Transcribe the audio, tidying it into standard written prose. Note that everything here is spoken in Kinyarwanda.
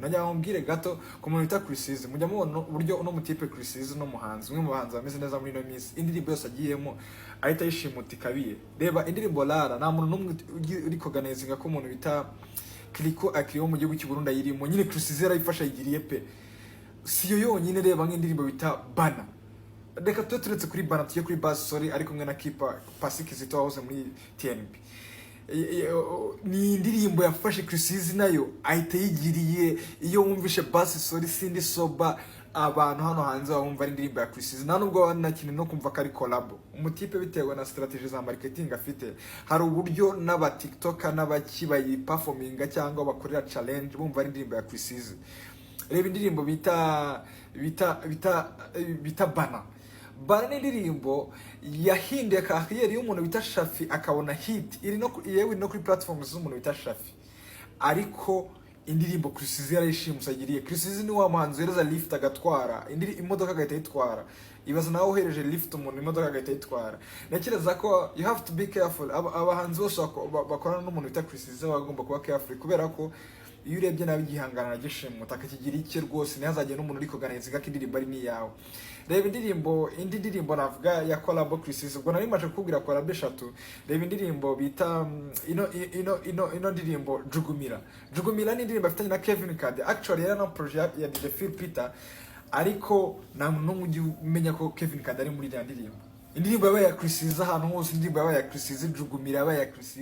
najya mbwire gato ku muntu bita Chris, mujya mubona uburyo uno mutipe Chris no muhanzi umwe mu bahanzi bameze neza muri no minsi, indirimbo yose agiyemo ahita yishimuta ikabiye. Reba indirimbo Lara, nta muntu numwe uri organizinga ko umuntu bita Kiriko akiriho mu gihugu cy'u Burundi ayirimo, nyine Chris yarayifasha yigiriye pe. Siyo yonyine, reba nk'indirimbo bita Bana. Reka turetse kuri Bana tujye kuri Buzz Sorry ari kumwe na Kipa Pasikizito wahoze muri TNB. Ni indirimbo yafashe Chris nayo ahita yigiriye. Iyo wumvishe Buzz Sorry sindi soba, abantu hano hanze bumva ari indirimbo ya Chris, nta nubwo wanakine no kumva ko ari collab. Umutipe bitewe na strategy za marketing afite, hari uburyo n'aba TikToker n'abakibayi performinga cyangwa bakorera challenge bumva ari indirimbo ya Chris. Reba indirimbo bita Bana. Bana ni indirimbo yahinduye kariyeri y'umuntu bita Shafi akabona hit, iri no yewe no kuri platforms z'umuntu bita Shafi. Ariko indirimbo Chris yarayishimusa agiriye. Chris ni wa muhanzi wereza lift agatwara imodoka agahita yitwara. Ibaza nawe uhereje lift umuntu imodoka agahita yitwara. Nakireza ko you have to be careful. Abahanzi bose bakorana n'umuntu bita Chris bagomba kuba careful, kubera ko iyo urebye nabi igihangana na gishimuta akakigira icye rwose, ntihazagire n'umuntu uri kuganiza ko indirimbo ari niyawe. Reba indi ndirimbo navuga ya collab Chris, ubwo nari maje kukubwira collab 3. Reba indirimbo bita ino ndirimbo Jugumira. Jugumira ni indirimbo afitanye na Kevin Kade. Actually yari na project ya DJ Phil Peter, ariko nta muntu n'umwe umenya ko Kevin Kade ari muri iyo ndirimbo. Indirimbo yabaye ya Chris ahantu hose, indirimbo yabaye ya Chris, Jugumira yabaye ya Chris.